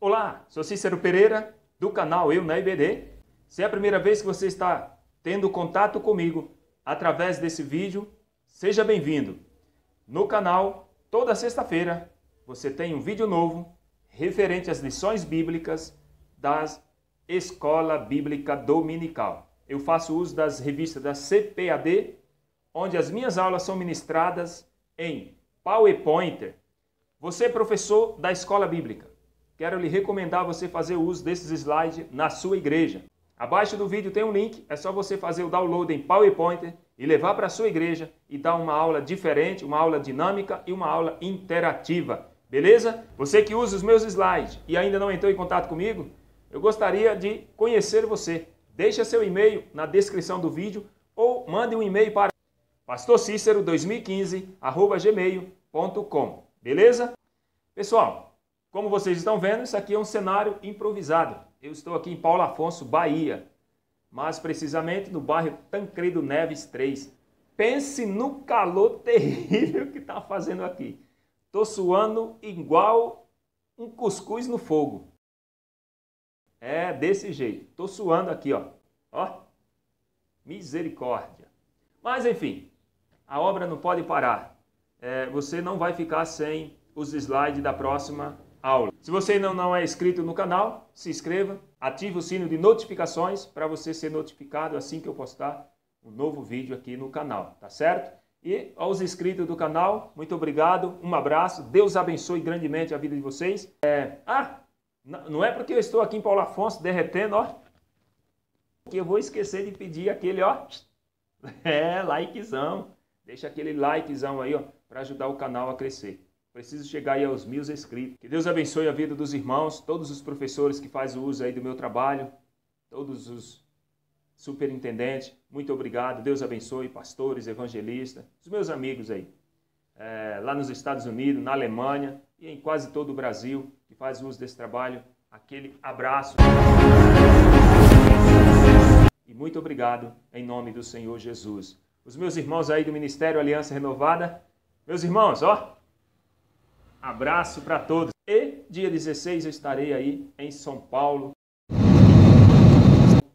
Olá, sou Cícero Pereira, do canal Eu na IBD. Se é a primeira vez que você está tendo contato comigo através desse vídeo, seja bem-vindo. No canal, toda sexta-feira, você tem um vídeo novo referente às lições bíblicas da Escola Bíblica Dominical. Eu faço uso das revistas da CPAD, onde as minhas aulas são ministradas em PowerPoint. Você, professor da Escola Bíblica, quero lhe recomendar você fazer uso desses slides na sua igreja. Abaixo do vídeo tem um link, é só você fazer o download em PowerPoint e levar para a sua igreja e dar uma aula diferente, uma aula dinâmica e uma aula interativa. Beleza? Você que usa os meus slides e ainda não entrou em contato comigo, eu gostaria de conhecer você. Deixa seu e-mail na descrição do vídeo ou mande um e-mail para pastorcicero2015@gmail.com. Beleza? Pessoal, como vocês estão vendo, isso aqui é um cenário improvisado. Eu estou aqui em Paulo Afonso, Bahia, mais precisamente no bairro Tancredo Neves 3. Pense no calor terrível que está fazendo aqui. Estou suando igual um cuscuz no fogo. É desse jeito. Estou suando aqui, ó. Ó. Misericórdia. Mas enfim, a obra não pode parar. Você não vai ficar sem os slides da próxima aula. Se você ainda não é inscrito no canal, se inscreva, ative o sino de notificações para você ser notificado assim que eu postar um novo vídeo aqui no canal, tá certo? E aos inscritos do canal, muito obrigado, um abraço, Deus abençoe grandemente a vida de vocês. Não é porque eu estou aqui em Paulo Afonso derretendo, ó, que eu vou esquecer de pedir aquele, ó, likezão. Deixa aquele likezão aí, ó, para ajudar o canal a crescer. Preciso chegar aí aos 1000 inscritos. Que Deus abençoe a vida dos irmãos, todos os professores que fazem uso aí do meu trabalho, todos os superintendentes. Muito obrigado. Deus abençoe, pastores, evangelistas, os meus amigos aí, lá nos Estados Unidos, na Alemanha e em quase todo o Brasil que faz uso desse trabalho. Aquele abraço. E muito obrigado em nome do Senhor Jesus. Os meus irmãos aí do Ministério Aliança Renovada, meus irmãos, ó, abraço para todos. E dia 16 eu estarei aí em São Paulo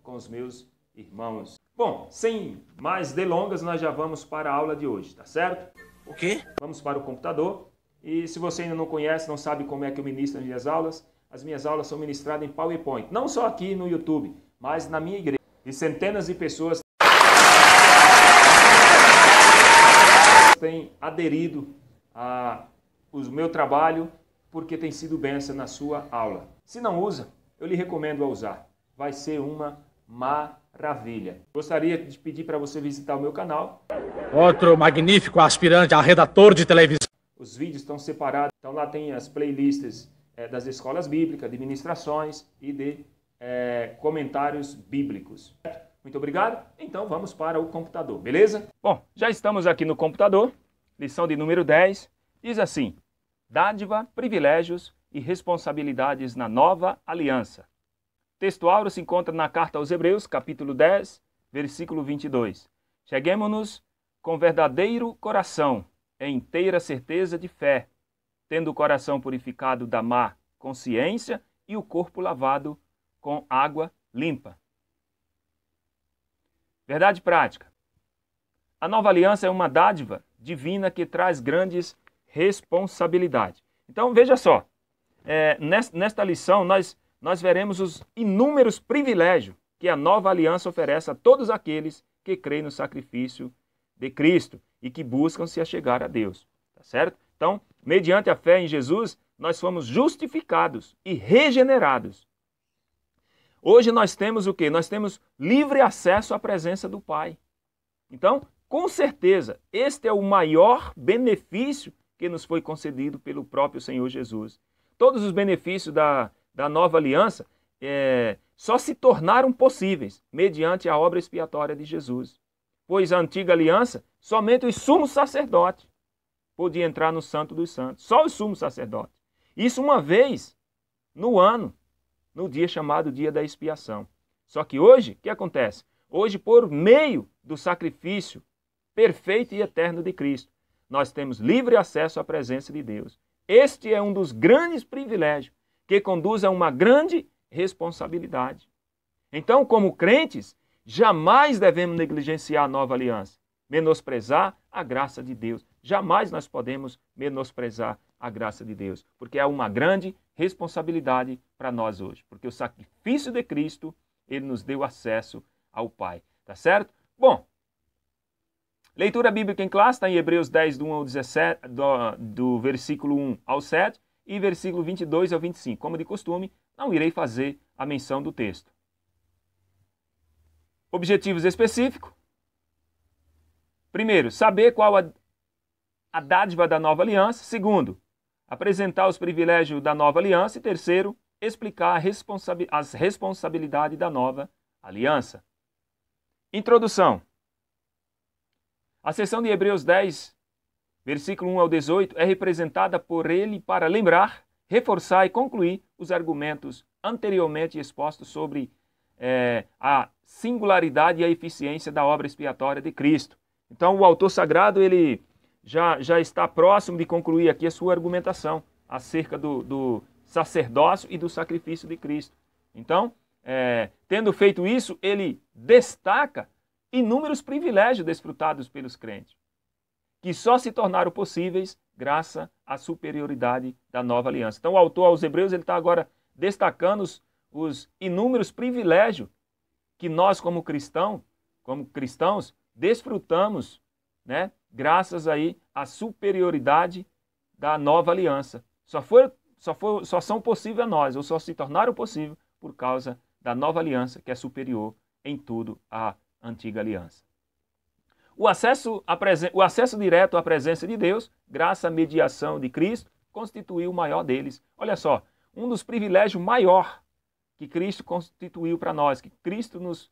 com os meus irmãos. Bom, sem mais delongas, nós já vamos para a aula de hoje, tá certo? O quê? Vamos para o computador. E se você ainda não conhece, não sabe como é que eu ministro as minhas aulas são ministradas em PowerPoint. Não só aqui no YouTube, mas na minha igreja. E centenas de pessoas têm aderido ao meu trabalho porque tem sido bênção na sua aula. Se não usa, eu lhe recomendo a usar. Vai ser uma maravilha. Gostaria de pedir para você visitar o meu canal. Outro magnífico aspirante a redator de televisão. Os vídeos estão separados, então lá tem as playlists das escolas bíblicas, de ministrações e de comentários bíblicos. Muito obrigado. Então vamos para o computador, beleza? Bom, já estamos aqui no computador. Lição de número 10. Diz assim: dádiva, privilégios e responsabilidades na nova aliança. O texto áureo se encontra na carta aos Hebreus, capítulo 10, versículo 22. Cheguemo-nos com verdadeiro coração, em inteira certeza de fé, tendo o coração purificado da má consciência e o corpo lavado com água limpa. Verdade prática. A nova aliança é uma dádiva divina que traz grandes responsabilidades. Então, veja só, nesta lição nós veremos os inúmeros privilégios que a nova aliança oferece a todos aqueles que creem no sacrifício de Cristo e que buscam se achegar a Deus. Tá certo? Então, mediante a fé em Jesus, nós fomos justificados e regenerados. Hoje nós temos o quê? Nós temos livre acesso à presença do Pai. Então, com certeza, este é o maior benefício que nos foi concedido pelo próprio Senhor Jesus. Todos os benefícios da nova aliança só se tornaram possíveis mediante a obra expiatória de Jesus. Pois a antiga aliança, somente os sumos sacerdotes podiam entrar no Santo dos Santos. Só os sumos sacerdotes. Isso uma vez no ano, no dia chamado Dia da Expiação. Só que hoje, o que acontece? Hoje, por meio do sacrifício perfeito e eterno de Cristo, nós temos livre acesso à presença de Deus. Este é um dos grandes privilégios que conduz a uma grande responsabilidade. Então, como crentes, jamais devemos negligenciar a nova aliança, menosprezar a graça de Deus. Jamais nós podemos menosprezar a graça de Deus, porque é uma grande responsabilidade para nós hoje, porque o sacrifício de Cristo, ele nos deu acesso ao Pai, tá certo? Bom, leitura bíblica em classe está em Hebreus 10, do 1 ao 17, do versículo 1 ao 7 e versículo 22 ao 25. Como de costume, não irei fazer a menção do texto. Objetivos específicos. Primeiro, saber qual a dádiva da nova aliança. Segundo, apresentar os privilégios da nova aliança. E terceiro, explicar as responsabilidades da nova aliança. Introdução. A seção de Hebreus 10, versículo 1 ao 18, é representada por ele para lembrar, reforçar e concluir os argumentos anteriormente expostos sobre a singularidade e a eficiência da obra expiatória de Cristo. Então, o autor sagrado ele já está próximo de concluir aqui a sua argumentação acerca do sacerdócio e do sacrifício de Cristo. Então, tendo feito isso, ele destaca inúmeros privilégios desfrutados pelos crentes, que só se tornaram possíveis graças à superioridade da nova aliança. Então, o autor aos Hebreus ele está agora destacando os inúmeros privilégios que nós, como cristãos, desfrutamos, né, graças aí à superioridade da nova aliança. Só são possíveis a nós, ou só se tornaram possível por causa da nova aliança, que é superior em tudo à antiga aliança. O acesso direto à presença de Deus, graças à mediação de Cristo, constituiu o maior deles. Olha só, um dos privilégios maior que Cristo constituiu para nós, que Cristo nos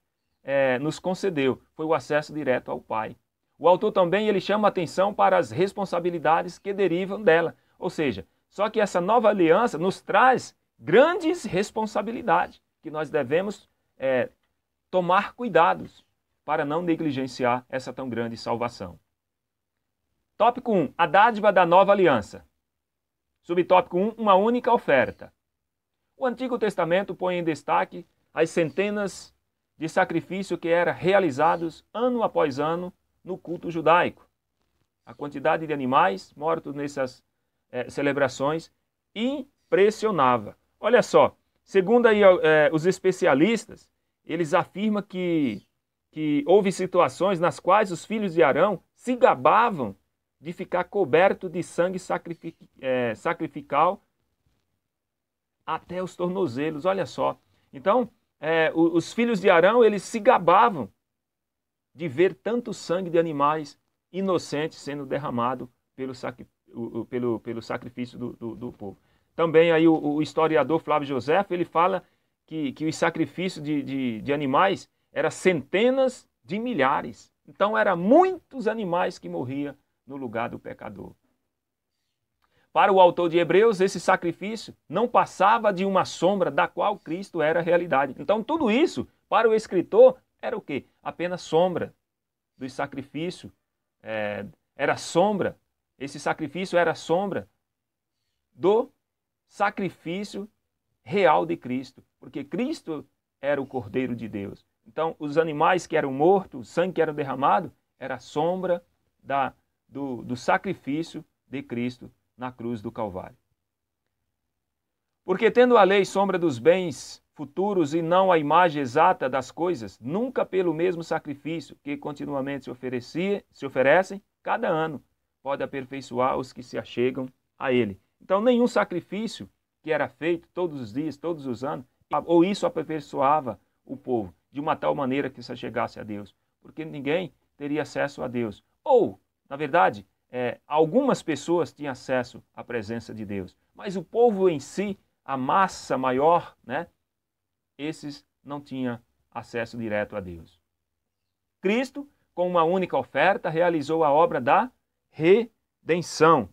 concedeu, foi o acesso direto ao Pai. O autor também ele chama a atenção para as responsabilidades que derivam dela. Ou seja, só que essa nova aliança nos traz grandes responsabilidades que nós devemos tomar cuidados para não negligenciar essa tão grande salvação. Tópico 1. A dádiva da nova aliança. Subtópico 1. Uma única oferta. O Antigo Testamento põe em destaque as centenas de sacrifícios que eram realizados ano após ano no culto judaico. A quantidade de animais mortos nessas celebrações impressionava. Olha só, segundo aí, os especialistas, eles afirmam que houve situações nas quais os filhos de Arão se gabavam de ficar coberto de sangue sacrificial até os tornozelos, olha só. Então, os filhos de Arão, eles se gabavam de ver tanto sangue de animais inocentes sendo derramado pelo sacrifício do povo. Também aí o historiador Flávio Josefo, ele fala que os sacrifícios de animais eram centenas de milhares. Então, eram muitos animais que morriam no lugar do pecador. Para o autor de Hebreus, esse sacrifício não passava de uma sombra da qual Cristo era a realidade. Então, tudo isso, para o escritor, era o quê? Apenas sombra do sacrifício. Era sombra. Esse sacrifício era sombra do sacrifício real de Cristo. Porque Cristo era o Cordeiro de Deus. Então, os animais que eram mortos, o sangue que era derramado, era sombra do sacrifício de Cristo na cruz do Calvário. Porque tendo a lei sombra dos bens futuros e não a imagem exata das coisas, nunca pelo mesmo sacrifício que continuamente se oferecem, cada ano pode aperfeiçoar os que se achegam a ele. Então, nenhum sacrifício que era feito todos os dias, todos os anos, ou isso aperfeiçoava o povo de uma tal maneira que se achegasse a Deus, porque ninguém teria acesso a Deus. Ou, na verdade, algumas pessoas tinham acesso à presença de Deus, mas o povo em si, a massa maior, né, esses não tinham acesso direto a Deus. Cristo, com uma única oferta, realizou a obra da redenção,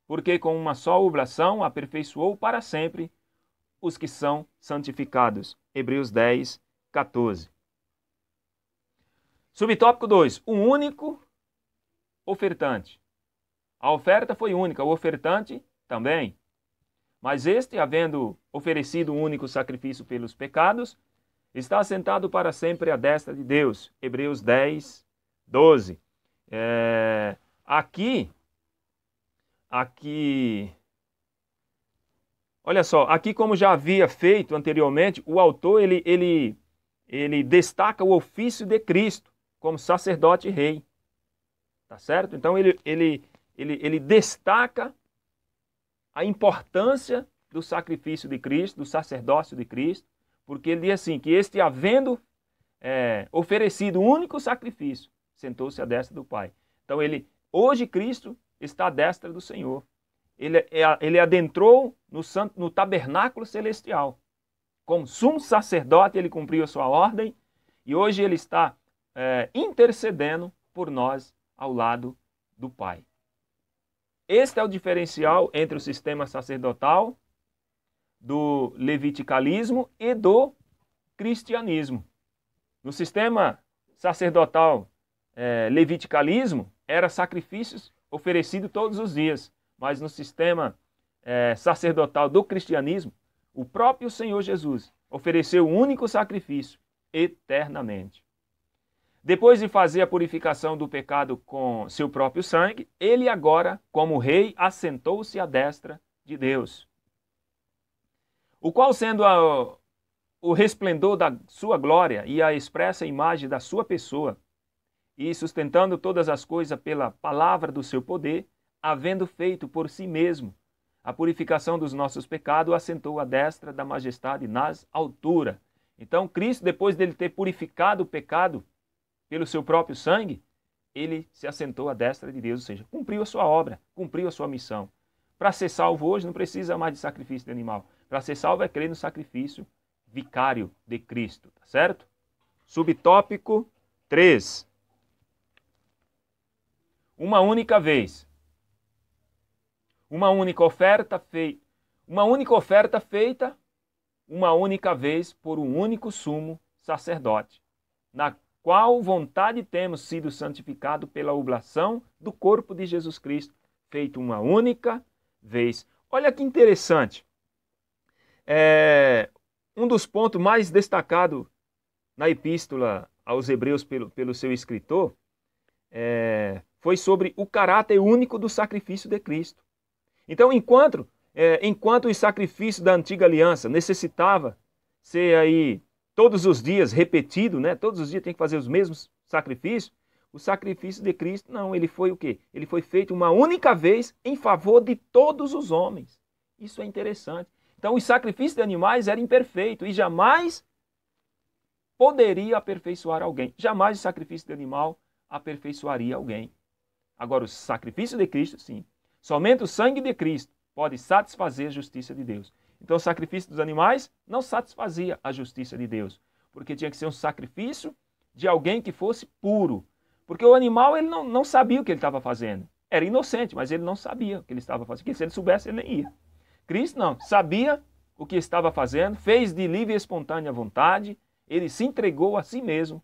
porque com uma só oblação aperfeiçoou para sempre os que são santificados. Hebreus 10, 14. Subtópico 2. Um único ofertante. A oferta foi única, o ofertante também. Mas este, havendo oferecido um único sacrifício pelos pecados, está assentado para sempre à destra de Deus. Hebreus 10, 12. Aqui, olha só, aqui como já havia feito anteriormente, o autor ele destaca o ofício de Cristo como sacerdote e rei. Tá certo? Então ele destaca a importância do sacrifício de Cristo, do sacerdócio de Cristo, porque ele diz assim, que este havendo oferecido um único sacrifício, sentou-se à destra do Pai. Então hoje Cristo está à destra do Senhor. Ele adentrou no tabernáculo celestial. Como sumo sacerdote, ele cumpriu a sua ordem e hoje ele está intercedendo por nós ao lado do Pai. Este é o diferencial entre o sistema sacerdotal, do leviticalismo e do cristianismo. No sistema sacerdotal leviticalismo, era sacrifícios oferecidos todos os dias, mas no sistema sacerdotal do cristianismo, o próprio Senhor Jesus ofereceu um único sacrifício eternamente. Depois de fazer a purificação do pecado com seu próprio sangue, ele agora, como rei, assentou-se à destra de Deus. O qual, sendo o resplendor da sua glória e a expressa imagem da sua pessoa, e sustentando todas as coisas pela palavra do seu poder, havendo feito por si mesmo a purificação dos nossos pecados, assentou à destra da majestade nas alturas. Então, Cristo, depois dele ter purificado o pecado pelo seu próprio sangue, ele se assentou à destra de Deus, ou seja, cumpriu a sua obra, cumpriu a sua missão. Para ser salvo hoje não precisa mais de sacrifício de animal. Para ser salvo é crer no sacrifício vicário de Cristo, tá certo? Subtópico 3. Uma única vez. Uma única oferta feita uma única vez por um único sumo sacerdote, na qual vontade temos sido santificados pela oblação do corpo de Jesus Cristo, feito uma única vez. Olha que interessante. Um dos pontos mais destacados na epístola aos Hebreus pelo seu escritor foi sobre o caráter único do sacrifício de Cristo. Então, enquanto o sacrifício da antiga aliança necessitava ser aí todos os dias repetido, né? Todos os dias tem que fazer os mesmos sacrifícios, o sacrifício de Cristo, não, ele foi o quê? Ele foi feito uma única vez em favor de todos os homens. Isso é interessante. Então, os sacrifícios de animais eram imperfeitos e jamais poderia aperfeiçoar alguém. Jamais o sacrifício de animal aperfeiçoaria alguém. Agora, o sacrifício de Cristo, sim. Somente o sangue de Cristo pode satisfazer a justiça de Deus. Então, o sacrifício dos animais não satisfazia a justiça de Deus, porque tinha que ser um sacrifício de alguém que fosse puro. Porque o animal ele não sabia o que ele estava fazendo. Era inocente, mas ele não sabia o que ele estava fazendo. Porque se ele soubesse, ele nem ia. Cristo não, sabia o que estava fazendo, fez de livre e espontânea vontade, ele se entregou a si mesmo.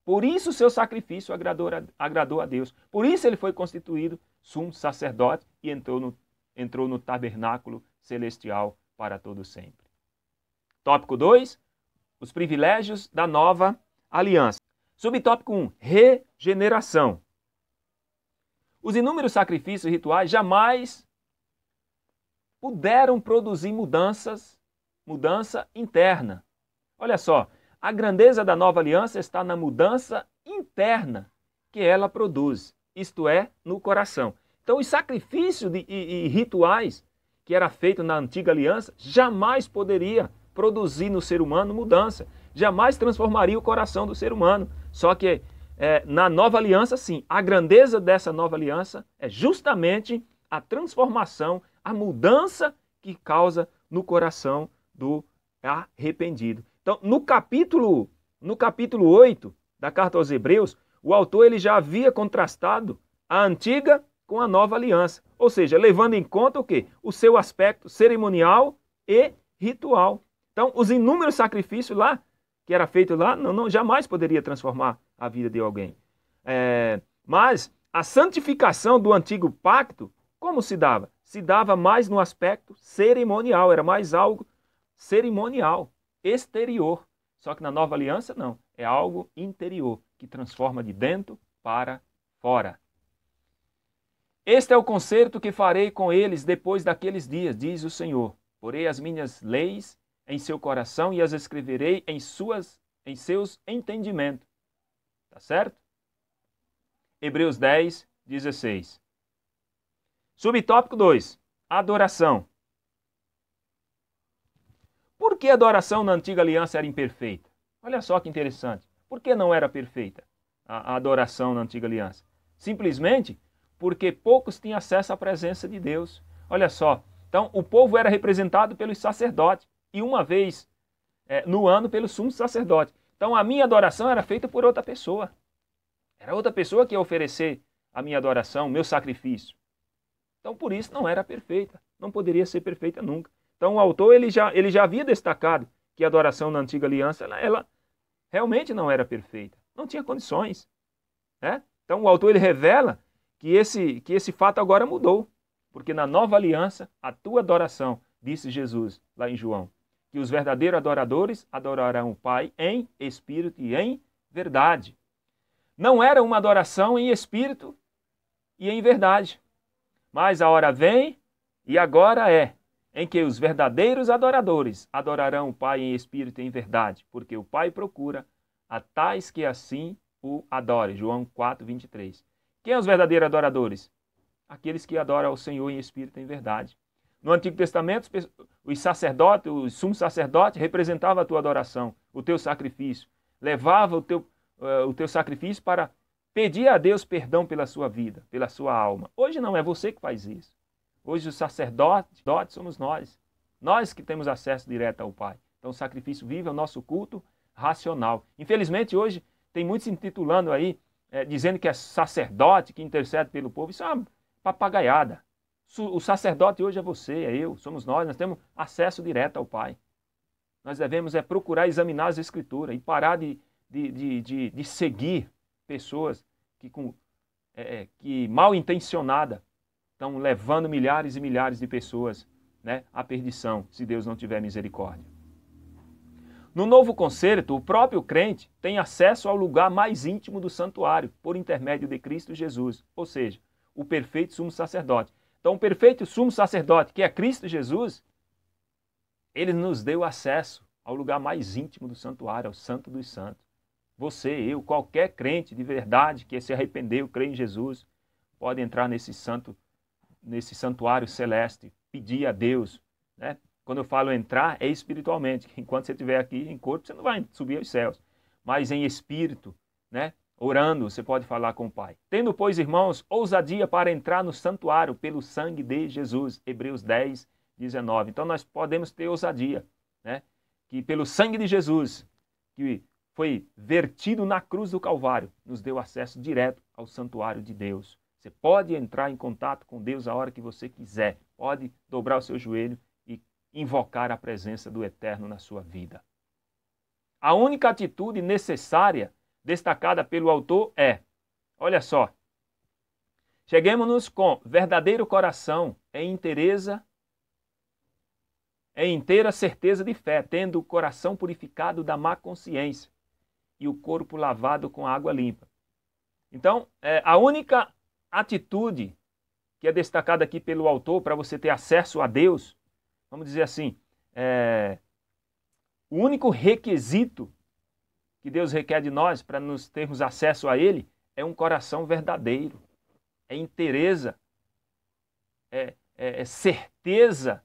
Por isso o seu sacrifício agradou a Deus. Por isso ele foi constituído sumo sacerdote e entrou no tabernáculo celestial para todo sempre. Tópico 2, os privilégios da nova aliança. Subtópico 1, regeneração. Os inúmeros sacrifícios rituais jamais puderam produzir mudança interna. Olha só, a grandeza da nova aliança está na mudança interna que ela produz, isto é, no coração. Então, os sacrifícios e rituais que era feito na antiga aliança jamais poderia produzir no ser humano mudança, jamais transformaria o coração do ser humano. Só que na nova aliança, sim, a grandeza dessa nova aliança é justamente a transformação, a mudança que causa no coração do arrependido. Então, no capítulo 8 da carta aos Hebreus, o autor ele já havia contrastado a antiga com a nova aliança. Ou seja, levando em conta o quê? O seu aspecto cerimonial e ritual. Então, os inúmeros sacrifícios lá, que era feito lá, jamais poderia transformar a vida de alguém. Mas a santificação do antigo pacto, como se dava? se dava mais no aspecto cerimonial, era mais algo cerimonial, exterior. Só que na nova aliança não, é algo interior, que transforma de dentro para fora. Este é o concerto que farei com eles depois daqueles dias, diz o Senhor. Porei as minhas leis em seu coração e as escreverei em seus entendimentos. Tá certo? Hebreus 10, 16. Subtópico 2. Adoração. Por que a adoração na antiga aliança era imperfeita? Olha só que interessante. Por que não era perfeita a adoração na antiga aliança? Simplesmente porque poucos tinham acesso à presença de Deus. Olha só. Então, o povo era representado pelos sacerdotes e uma vez no ano pelo sumo sacerdote. Então, a minha adoração era feita por outra pessoa. Era outra pessoa que ia oferecer a minha adoração, o meu sacrifício. Então, por isso, não era perfeita. Não poderia ser perfeita nunca. Então, o autor ele já havia destacado que a adoração na antiga aliança ela realmente não era perfeita. Não tinha condições. Né? Então, o autor ele revela que esse fato agora mudou. Porque na nova aliança, a tua adoração, disse Jesus lá em João, que os verdadeiros adoradores adorarão o Pai em espírito e em verdade. Não era uma adoração em espírito e em verdade. Mas a hora vem e agora é, em que os verdadeiros adoradores adorarão o Pai em espírito e em verdade, porque o Pai procura a tais que assim o adorem. João 4, 23. Quem são os verdadeiros adoradores? Aqueles que adoram ao Senhor em espírito e em verdade. No Antigo Testamento, os sacerdotes, o sumo sacerdote, representava a tua adoração, o teu sacrifício. Levava o teu sacrifício para pedir a Deus perdão pela sua vida, pela sua alma. Hoje não é você que faz isso. Hoje os sacerdotes somos nós. Nós que temos acesso direto ao Pai. Então o sacrifício vivo é o nosso culto racional. Infelizmente hoje tem muitos se intitulando aí, dizendo que é sacerdote que intercede pelo povo. Isso é uma papagaiada. O sacerdote hoje é você, é eu, somos nós temos acesso direto ao Pai. Nós devemos procurar examinar as Escrituras e parar de seguir pessoas que mal intencionadas estão levando milhares e milhares de pessoas, né, à perdição, se Deus não tiver misericórdia. No novo concerto, o próprio crente tem acesso ao lugar mais íntimo do santuário, por intermédio de Cristo Jesus, ou seja, o perfeito sumo sacerdote. Então, o perfeito sumo sacerdote, que é Cristo Jesus, ele nos deu acesso ao lugar mais íntimo do santuário, ao Santo dos Santos. Você, eu, qualquer crente de verdade que se arrependeu, crê em Jesus, pode entrar nesse santuário celeste, pedir a Deus. Né? Quando eu falo entrar, é espiritualmente. Enquanto você estiver aqui em corpo, você não vai subir aos céus. Mas em espírito, né? Orando, você pode falar com o Pai. Tendo, pois, irmãos, ousadia para entrar no santuário pelo sangue de Jesus. Hebreus 10, 19. Então nós podemos ter ousadia, né? Que pelo sangue de Jesus, que foi vertido na cruz do Calvário, nos deu acesso direto ao santuário de Deus. Você pode entrar em contato com Deus a hora que você quiser. Pode dobrar o seu joelho e invocar a presença do Eterno na sua vida. A única atitude necessária destacada pelo autor olha só, cheguemos-nos com verdadeiro coração em inteira certeza de fé, tendo o coração purificado da má consciência e o corpo lavado com água limpa. Então, a única atitude que é destacada aqui pelo autor para você ter acesso a Deus, vamos dizer assim, o único requisito que Deus requer de nós para nos termos acesso a Ele é um coração verdadeiro, é inteireza, é certeza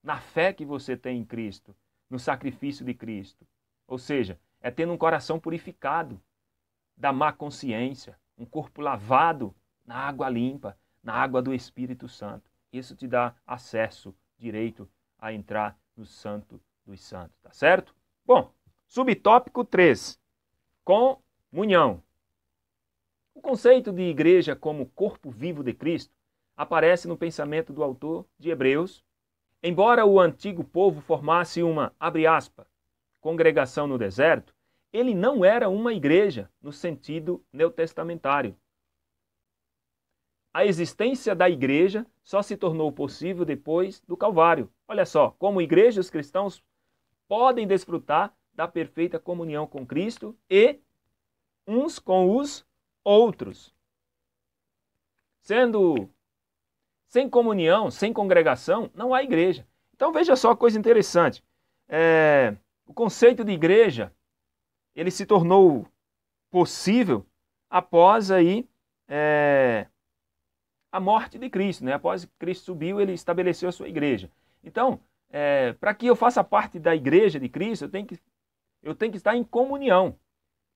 na fé que você tem em Cristo, no sacrifício de Cristo. Ou seja, é tendo um coração purificado da má consciência, um corpo lavado na água limpa, na água do Espírito Santo. Isso te dá acesso direito a entrar no Santo dos Santos, tá certo? Bom, subtópico 3, comunhão. O conceito de igreja como corpo vivo de Cristo aparece no pensamento do autor de Hebreus. Embora o antigo povo formasse uma, abre aspas, congregação no deserto, ele não era uma igreja no sentido neotestamentário. a existência da igreja só se tornou possível depois do Calvário. Olha só, como igreja, os cristãos podem desfrutar da perfeita comunhão com Cristo e uns com os outros. Sendo sem comunhão, sem congregação, não há igreja. Então veja só que coisa interessante. O conceito de igreja, ele se tornou possível após aí, a morte de Cristo, né? Após Cristo subiu, ele estabeleceu a sua igreja. Então, para que eu faça parte da igreja de Cristo, eu tenho que estar em comunhão,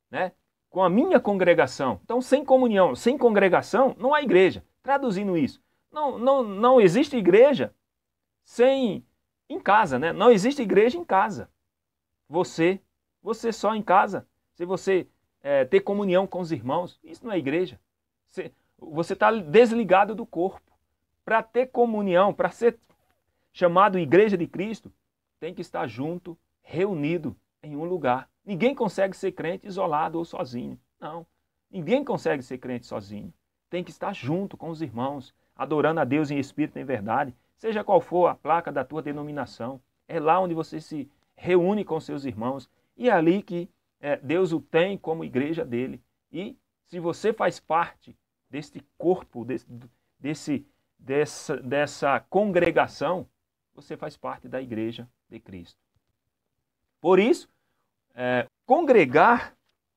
né, com a minha congregação. Então, sem comunhão, sem congregação, não há igreja. Traduzindo isso, não existe igreja em casa, né? Não existe igreja em casa. Você só em casa, se você ter comunhão com os irmãos, isso não é igreja. Você está desligado do corpo. Para ter comunhão, para ser chamado igreja de Cristo, tem que estar junto, reunido em um lugar. Ninguém consegue ser crente isolado ou sozinho. Não, ninguém consegue ser crente sozinho. Tem que estar junto com os irmãos, adorando a Deus em espírito e em verdade, seja qual for a placa da tua denominação. É lá onde você se reúne com seus irmãos e é ali que Deus o tem como igreja dele. E se você faz parte deste corpo, dessa congregação, você faz parte da igreja de Cristo. Por isso, congregar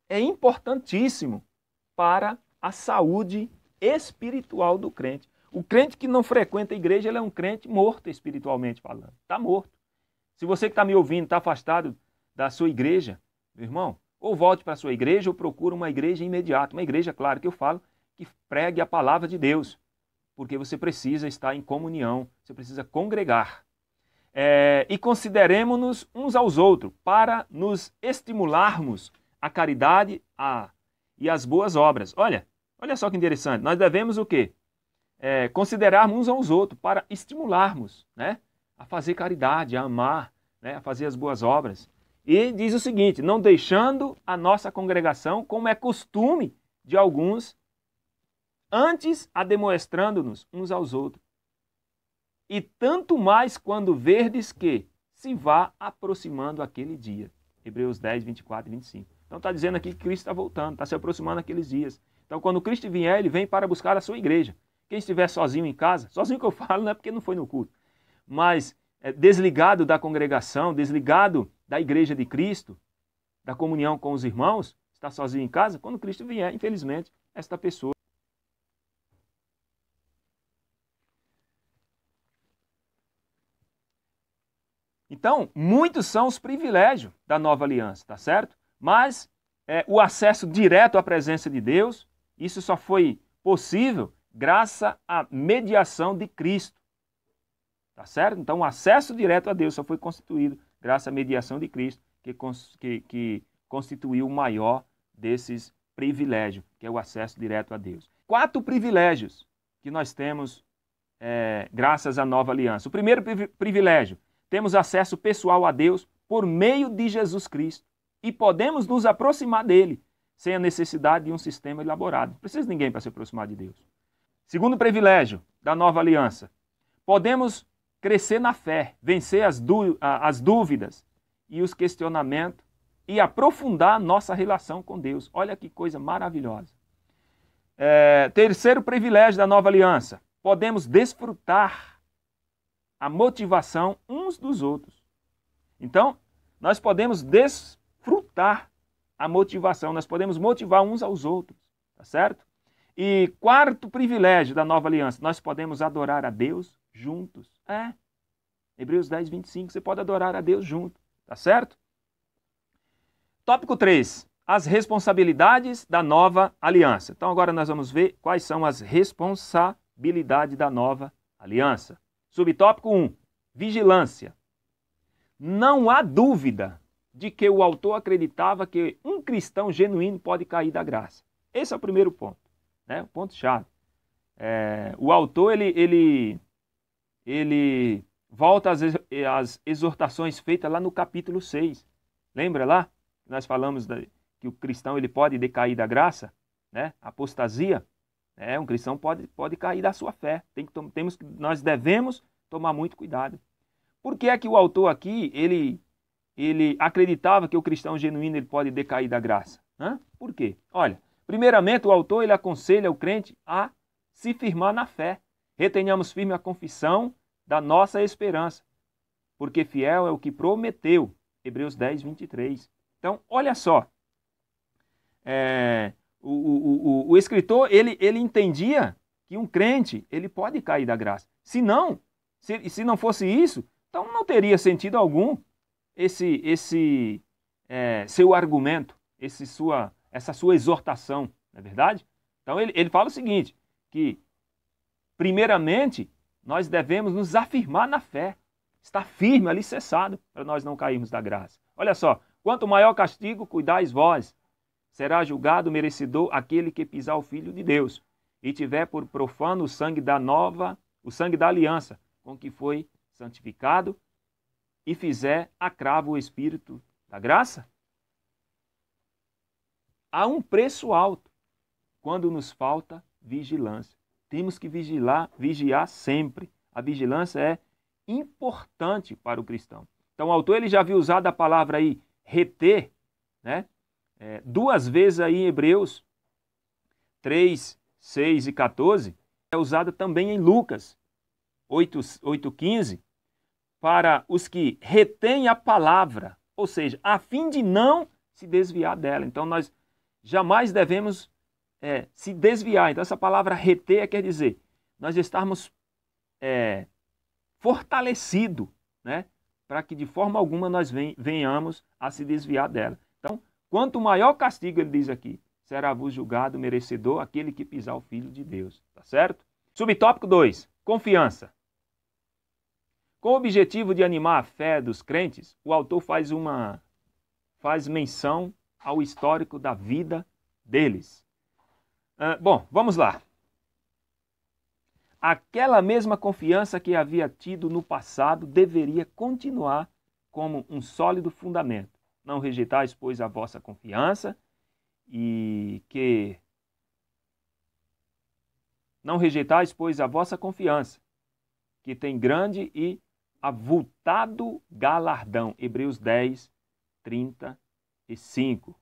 é importantíssimo para a saúde espiritual do crente. O crente que não frequenta a igreja, ele é um crente morto espiritualmente falando. Está morto. Se você que está me ouvindo está afastado da sua igreja, meu irmão, ou volte para a sua igreja ou procure uma igreja imediata. Uma igreja, claro que eu falo, que pregue a palavra de Deus. Porque você precisa estar em comunhão, você precisa congregar. E consideremos-nos uns aos outros para nos estimularmos a caridade e as boas obras. Olha só que interessante. Nós devemos o quê? Considerarmos uns aos outros para estimularmos, né, a fazer caridade, a amar, né, a fazer as boas obras. E diz o seguinte: não deixando a nossa congregação, como é costume de alguns, antes ademoestrando-nos uns aos outros. E tanto mais quando verdes que se vá aproximando aquele dia. Hebreus 10, 24 e 25. Então está dizendo aqui que Cristo está voltando, está se aproximando aqueles dias. Então quando Cristo vier, ele vem para buscar a sua igreja. Quem estiver sozinho em casa, sozinho que eu falo não é porque não foi no culto, mas desligado da congregação, desligado da igreja de Cristo, da comunhão com os irmãos, está sozinho em casa, quando Cristo vier, infelizmente, esta pessoa. Então, muitos são os privilégios da nova aliança, tá certo? Mas o acesso direto à presença de Deus, isso só foi possível graças à mediação de Cristo, tá certo? Então, o acesso direto a Deus só foi constituído graças à mediação de Cristo, que constituiu o maior desses privilégios, que é o acesso direto a Deus. 4 privilégios que nós temos graças à nova aliança. O primeiro privilégio: temos acesso pessoal a Deus por meio de Jesus Cristo e podemos nos aproximar dele sem a necessidade de um sistema elaborado. Não precisa de ninguém para se aproximar de Deus. Segundo privilégio da nova aliança: podemos crescer na fé, vencer as dúvidas e os questionamentos e aprofundar nossa relação com Deus. Olha que coisa maravilhosa. Terceiro privilégio da nova aliança: podemos desfrutar a motivação uns dos outros. Então, nós podemos desfrutar a motivação, nós podemos motivar uns aos outros, tá certo? E quarto privilégio da nova aliança: nós podemos adorar a Deus juntos. Hebreus 10, 25, você pode adorar a Deus junto, tá certo? Tópico 3, as responsabilidades da nova aliança. Então agora nós vamos ver quais são as responsabilidades da nova aliança. Subtópico 1, vigilância. Não há dúvida de que o autor acreditava que um cristão genuíno pode cair da graça. Esse é o primeiro ponto, né? O ponto-chave. O autor, ele volta às exortações feitas lá no capítulo 6. Lembra lá? Nós falamos que o cristão ele pode decair da graça, né? Apostasia. Um cristão pode cair da sua fé. Nós devemos tomar muito cuidado. Por que é que o autor aqui, ele acreditava que o cristão genuíno ele pode decair da graça? Por quê? Olha, primeiramente o autor ele aconselha o crente a se firmar na fé. Retenhamos firme a confissão da nossa esperança, porque fiel é o que prometeu. Hebreus 10, 23. Então, olha só. O escritor, ele entendia que um crente, ele pode cair da graça. Se não fosse isso, então não teria sentido algum esse seu argumento, essa sua exortação, não é verdade? Então ele fala o seguinte, que primeiramente nós devemos nos afirmar na fé, estar firme, alicerçado, para nós não cairmos da graça. Olha só, quanto maior castigo cuidais vós, será julgado merecedor aquele que pisar o Filho de Deus e tiver por profano o sangue da aliança, com que foi santificado, e fizer a cravo o Espírito da graça? Há um preço alto quando nos falta vigilância. Temos que vigiar sempre. A vigilância é importante para o cristão. Então o autor ele já havia usado a palavra aí, reter, né? 2 vezes aí em Hebreus 3, 6 e 14, é usada também em Lucas 8:15, para os que retêm a palavra, ou seja, a fim de não se desviar dela. Então nós jamais devemos se desviar. Então essa palavra reter quer dizer nós estarmos fortalecidos, né, para que de forma alguma nós venhamos a se desviar dela. Então, quanto maior castigo, ele diz aqui, será-vos julgado merecedor aquele que pisar o Filho de Deus. Tá certo? Subtópico 2, confiança. Com o objetivo de animar a fé dos crentes, o autor faz menção ao histórico da vida deles. Bom, vamos lá. Aquela mesma confiança que havia tido no passado deveria continuar como um sólido fundamento. Não rejeitais, pois, a vossa confiança Não rejeitais, pois, a vossa confiança, que tem grande e avultado galardão. Hebreus 10, 35.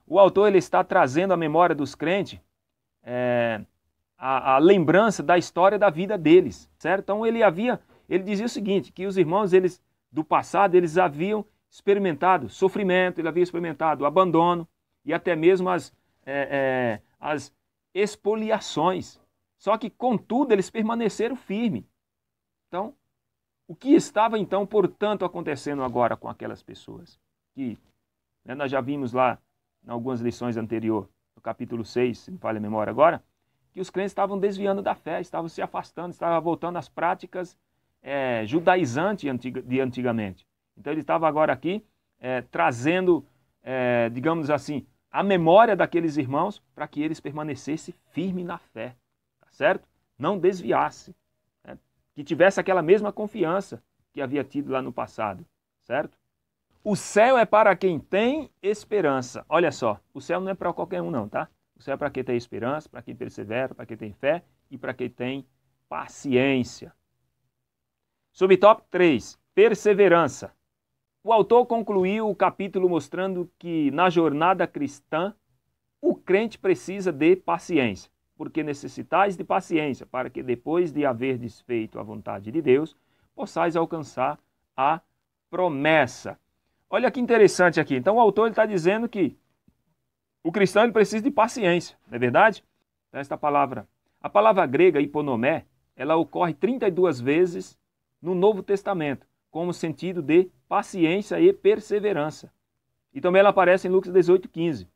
O autor ele está trazendo à memória dos crentes a lembrança da história da vida deles, certo? Então ele dizia o seguinte, que os irmãos do passado eles haviam experimentado sofrimento, ele havia experimentado abandono e até mesmo as expoliações. Só que, contudo, eles permaneceram firmes. Então, o que estava, então, portanto, acontecendo agora com aquelas pessoas? Que nós já vimos lá, em algumas lições anteriores, no capítulo 6, se não falha a memória agora, que os crentes estavam desviando da fé, estavam se afastando, estavam voltando às práticas judaizantes de antigamente. Então ele estava agora aqui trazendo, digamos assim, a memória daqueles irmãos para que eles permanecessem firmes na fé, tá certo? Não desviassem, né? Que tivesse aquela mesma confiança que havia tido lá no passado, certo? O céu é para quem tem esperança. Olha só, o céu não é para qualquer um não, tá? O céu é para quem tem esperança, para quem persevera, para quem tem fé e para quem tem paciência. Subtópico 3, perseverança. O autor concluiu o capítulo mostrando que na jornada cristã o crente precisa de paciência, porque necessitais de paciência para que depois de haver desfeito a vontade de Deus, possais alcançar a promessa. Olha que interessante aqui. Então o autor está dizendo que o cristão ele precisa de paciência, não é verdade? Esta palavra, a palavra grega hiponomé, ela ocorre 32 vezes no Novo Testamento, como sentido de paciência e perseverança. E também ela aparece em Lucas 18:15,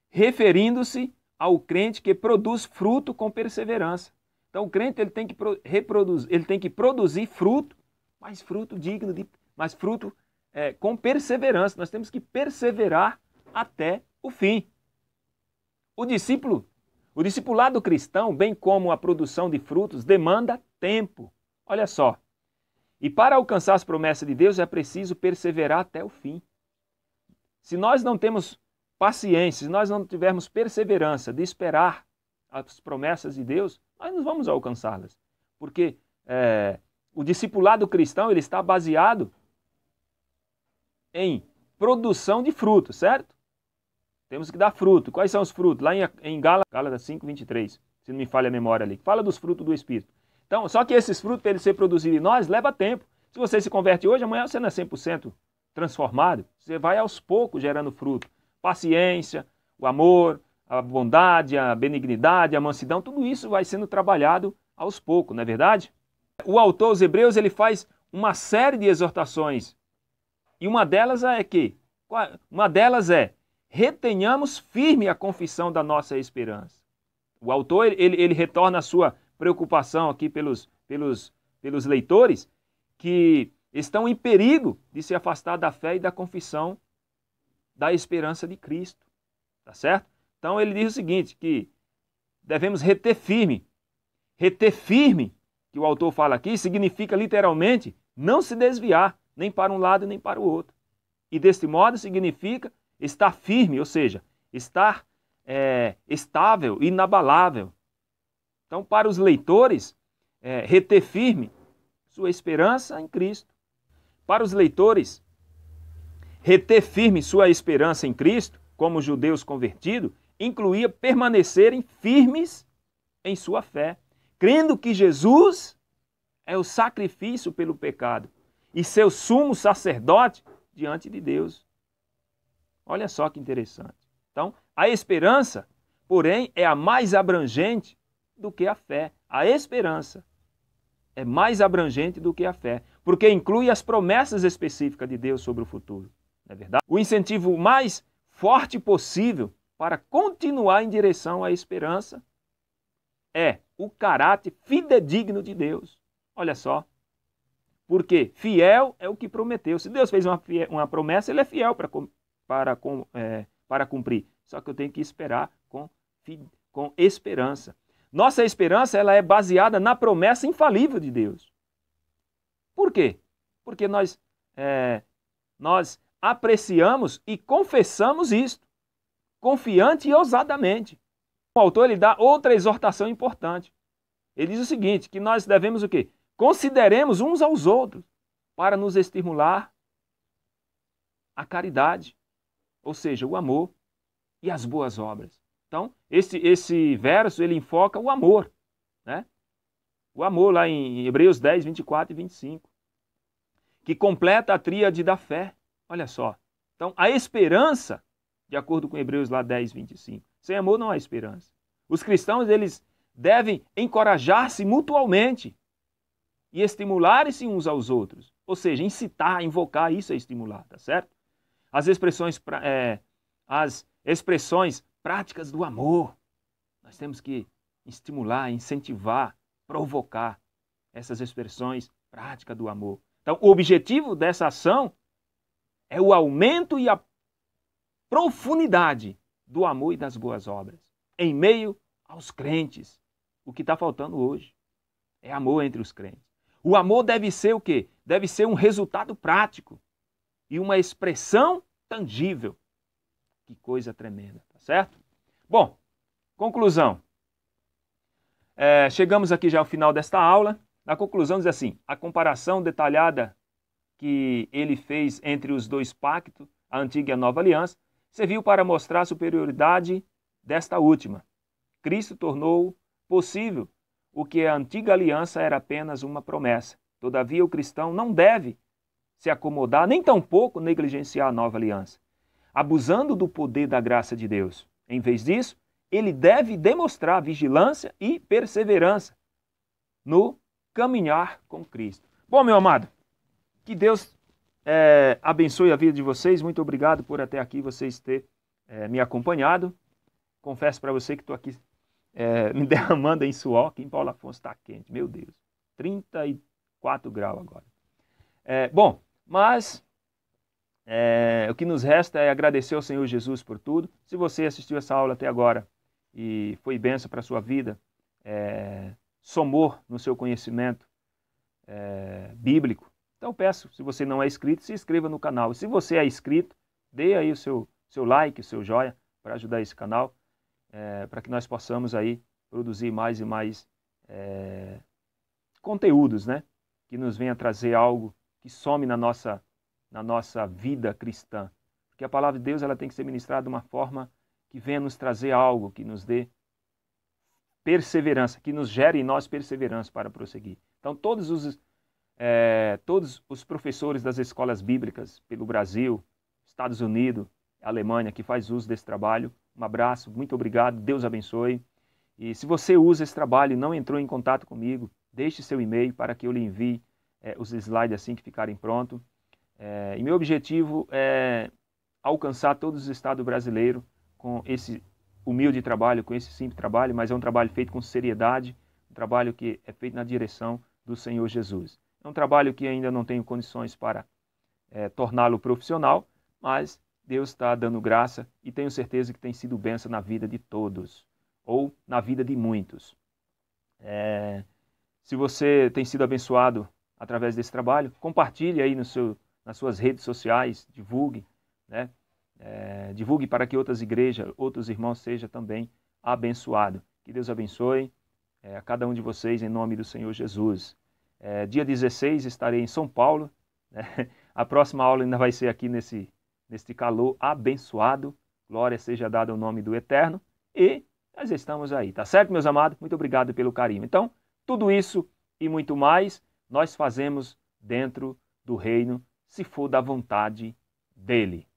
referindo-se ao crente que produz fruto com perseverança. Então o crente ele tem que produzir fruto, mas fruto digno mas fruto com perseverança. Nós temos que perseverar até o fim. O discipulado cristão, bem como a produção de frutos, demanda tempo. Olha só. E para alcançar as promessas de Deus é preciso perseverar até o fim. Se nós não temos paciência, se nós não tivermos perseverança de esperar as promessas de Deus, nós não vamos alcançá-las. Porque o discipulado cristão ele está baseado em produção de frutos, certo? Temos que dar fruto. Quais são os frutos? Lá em Gálatas 5:23, se não me falha a memória ali, fala dos frutos do Espírito. Então, só que esses frutos, para eles serem produzidos em nós, leva tempo. Se você se converte hoje, amanhã você não é 100% transformado. Você vai aos poucos gerando fruto. Paciência, o amor, a bondade, a benignidade, a mansidão, tudo isso vai sendo trabalhado aos poucos, não é verdade? O autor aos Hebreus, ele faz uma série de exortações. E uma delas é retenhamos firme a confissão da nossa esperança. O autor, ele retorna a sua preocupação aqui pelos leitores que estão em perigo de se afastar da fé e da confissão da esperança de Cristo. Tá certo? Então ele diz o seguinte, que devemos reter firme. Reter firme, que o autor fala aqui, significa literalmente não se desviar, nem para um lado nem para o outro. E deste modo significa estar firme, ou seja, estar estável, inabalável. Então, para os leitores, reter firme sua esperança em Cristo. Para os leitores, reter firme sua esperança em Cristo, como judeus convertidos, incluía permanecerem firmes em sua fé, crendo que Jesus é o sacrifício pelo pecado e seu sumo sacerdote diante de Deus. Olha só que interessante. Então, a esperança, porém, é a mais abrangente do que a fé. A esperança é mais abrangente do que a fé, porque inclui as promessas específicas de Deus sobre o futuro. Não é verdade? O incentivo mais forte possível para continuar em direção à esperança é o caráter fidedigno de Deus. Olha só. Porque fiel é o que prometeu. Se Deus fez uma promessa, ele é fiel para cumprir. Só que eu tenho que esperar com esperança. Nossa esperança ela é baseada na promessa infalível de Deus. Por quê? Porque nós apreciamos e confessamos isto, confiante e ousadamente. O autor ele dá outra exortação importante. Ele diz o seguinte, que nós devemos o quê? Consideremos uns aos outros para nos estimular a caridade, ou seja, o amor e as boas obras. Então, esse verso ele enfoca o amor, né? O amor lá em Hebreus 10, 24 e 25, que completa a tríade da fé. Olha só. Então, a esperança, de acordo com Hebreus lá 10, 25, sem amor não há esperança. Os cristãos, eles devem encorajar-se mutualmente e estimular-se uns aos outros. Ou seja, incitar, invocar, isso é estimular, tá certo? As expressões práticas do amor. Nós temos que estimular, incentivar, provocar essas expressões práticas do amor. Então, o objetivo dessa ação é o aumento e a profundidade do amor e das boas obras em meio aos crentes. O que está faltando hoje é amor entre os crentes. O amor deve ser o quê? Deve ser um resultado prático e uma expressão tangível. Que coisa tremenda, tá certo? Bom, conclusão. Chegamos aqui já ao final desta aula. Na conclusão diz assim, a comparação detalhada que ele fez entre os dois pactos, a antiga e a nova aliança, serviu para mostrar a superioridade desta última. Cristo tornou possível o que a antiga aliança era apenas uma promessa. Todavia, o cristão não deve se acomodar, nem tampouco negligenciar a nova aliança, abusando do poder da graça de Deus. Em vez disso, ele deve demonstrar vigilância e perseverança no caminhar com Cristo. Bom, meu amado, que Deus abençoe a vida de vocês. Muito obrigado por até aqui vocês terem me acompanhado. Confesso para você que estou aqui me derramando em suor, que em Paulo Afonso está quente. Meu Deus, 34 graus agora. Bom, mas o que nos resta é agradecer ao Senhor Jesus por tudo. Se você assistiu essa aula até agora e foi bênção para a sua vida, somou no seu conhecimento bíblico, então peço, se você não é inscrito, se inscreva no canal. E se você é inscrito, dê aí o seu like, o seu joinha para ajudar esse canal, para que nós possamos aí produzir mais e mais conteúdos, né? Que nos venha trazer algo que some na nossa vida cristã. Porque a palavra de Deus ela tem que ser ministrada de uma forma que venha nos trazer algo, que nos dê perseverança, que nos gere em nós perseverança para prosseguir. Então, todos os professores das escolas bíblicas pelo Brasil, Estados Unidos, Alemanha, que faz uso desse trabalho, um abraço, muito obrigado, Deus abençoe. E se você usa esse trabalho e não entrou em contato comigo, deixe seu e-mail para que eu lhe envie os slides assim que ficarem prontos. E meu objetivo é alcançar todos os estados brasileiros com esse humilde trabalho, com esse simples trabalho, mas é um trabalho feito com seriedade, um trabalho que é feito na direção do Senhor Jesus. É um trabalho que ainda não tenho condições para torná-lo profissional, mas Deus está dando graça e tenho certeza que tem sido bênção na vida de todos, ou na vida de muitos. Se você tem sido abençoado através desse trabalho, compartilhe aí nas suas redes sociais, divulgue, né? Divulgue para que outras igrejas, outros irmãos sejam também abençoados. Que Deus abençoe a cada um de vocês em nome do Senhor Jesus. Dia 16 estarei em São Paulo, né? A próxima aula ainda vai ser aqui neste calor abençoado. Glória seja dada ao nome do Eterno. E nós estamos aí, tá certo, meus amados? Muito obrigado pelo carinho. Então, tudo isso e muito mais nós fazemos dentro do reino, se for da vontade dEle.